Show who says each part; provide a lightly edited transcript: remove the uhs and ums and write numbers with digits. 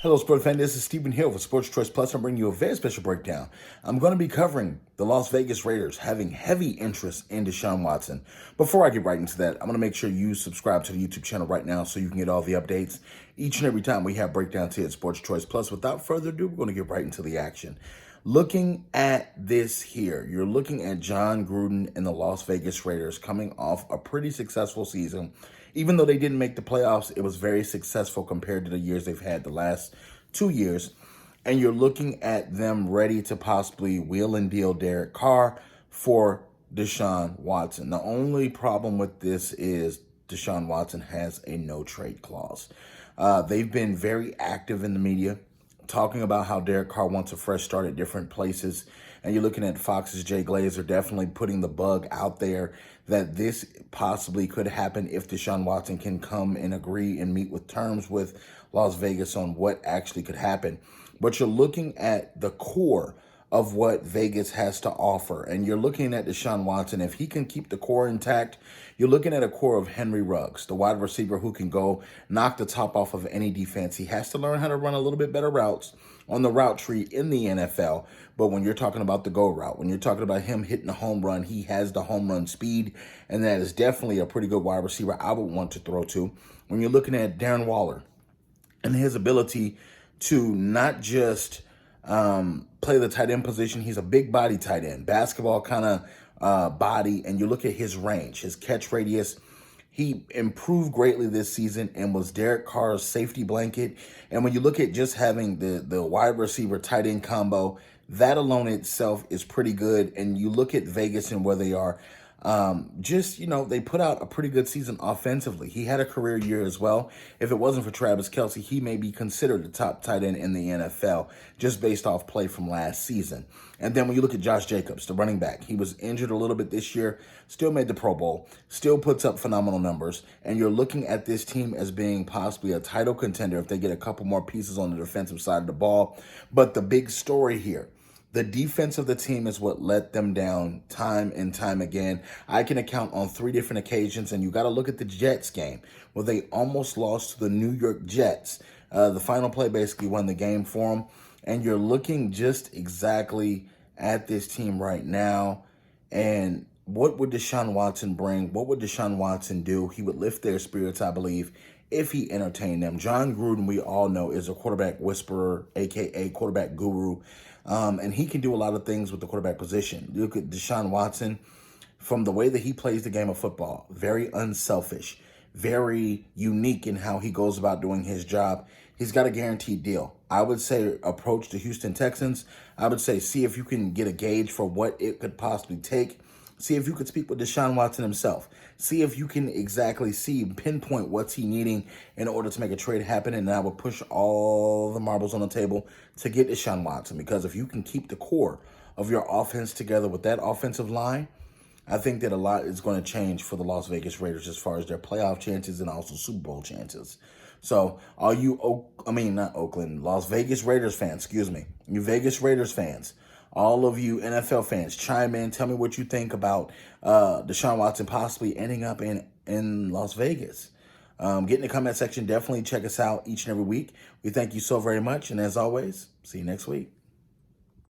Speaker 1: Hello, sports fan. This is Stephen Hill for Sports Choice Plus. I'm bringing you a very special breakdown. I'm going to be covering the Las Vegas Raiders having heavy interest in Deshaun Watson. Before I get right into that, I'm going to make sure you subscribe to the YouTube channel right now so you can get all the updates each and every time we have breakdowns here at Sports Choice Plus. Without further ado, we're going to get right into the action. Looking at this here, you're looking at Jon Gruden and the Las Vegas Raiders coming off a pretty successful season. Even though they didn't make the playoffs, it was very successful compared to the years they've had the last 2 years. And you're looking at them ready to possibly wheel and deal Derek Carr for Deshaun Watson. The only problem with this is Deshaun Watson has a no-trade clause. They've been very active in the media, talking about how Derek Carr wants a fresh start at different places. And you're looking at Fox's Jay Glazer definitely putting the bug out there that this possibly could happen if Deshaun Watson can come and agree and meet with terms with Las Vegas on what actually could happen. But you're looking at the core of what Vegas has to offer. And you're looking at Deshaun Watson. If he can keep the core intact, you're looking at a core of Henry Ruggs, the wide receiver who can go knock the top off of any defense. He has to learn how to run a little bit better routes on the route tree in the NFL. But when you're talking about the go route, when you're talking about him hitting the home run, he has the home run speed. And that is definitely a pretty good wide receiver I would want to throw to. When you're looking at Darren Waller and his ability to not just play the tight end position. He's a big body tight end, basketball kind of body. And you look at his range, his catch radius. He improved greatly this season and was Derek Carr's safety blanket. And when you look at just having the wide receiver tight end combo, that alone itself is pretty good. And you look at Vegas and where they are. They put out a pretty good season offensively. He had a career year as well. If it wasn't for Travis Kelce, he may be considered the top tight end in the NFL just based off play from last season. And then when you look at Josh Jacobs, the running back, he was injured a little bit this year, still made the Pro Bowl, still puts up phenomenal numbers. And you're looking at this team as being possibly a title contender if they get a couple more pieces on the defensive side of the ball. But the big story here, the defense of the team is what let them down time and time again. I can account on 3 different occasions, and you got to look at the Jets game where they almost lost to the New York Jets. The final play basically won the game for them. And you're looking just exactly at this team right now. And what would Deshaun Watson bring? What would Deshaun Watson do? He would lift their spirits, I believe, if he entertained them. Jon Gruden, we all know, is a quarterback whisperer, a.k.a. quarterback guru. And he can do a lot of things with the quarterback position. Look at Deshaun Watson, from the way that he plays the game of football, very unselfish, very unique in how he goes about doing his job. He's got a guaranteed deal. I would say approach the Houston Texans. I would say see if you can get a gauge for what it could possibly take. See if you could speak with Deshaun Watson himself. See if you can exactly pinpoint what's he needing in order to make a trade happen. And I would push all the marbles on the table to get Deshaun Watson. Because if you can keep the core of your offense together with that offensive line, I think that a lot is going to change for the Las Vegas Raiders as far as their playoff chances and also Super Bowl chances. So all you, Las Vegas Raiders fans, you Vegas Raiders fans, all of you NFL fans, chime in. Tell me what you think about Deshaun Watson possibly ending up in Las Vegas. Get in the comment section. Definitely check us out each and every week. We thank you so very much. And as always, see you next week.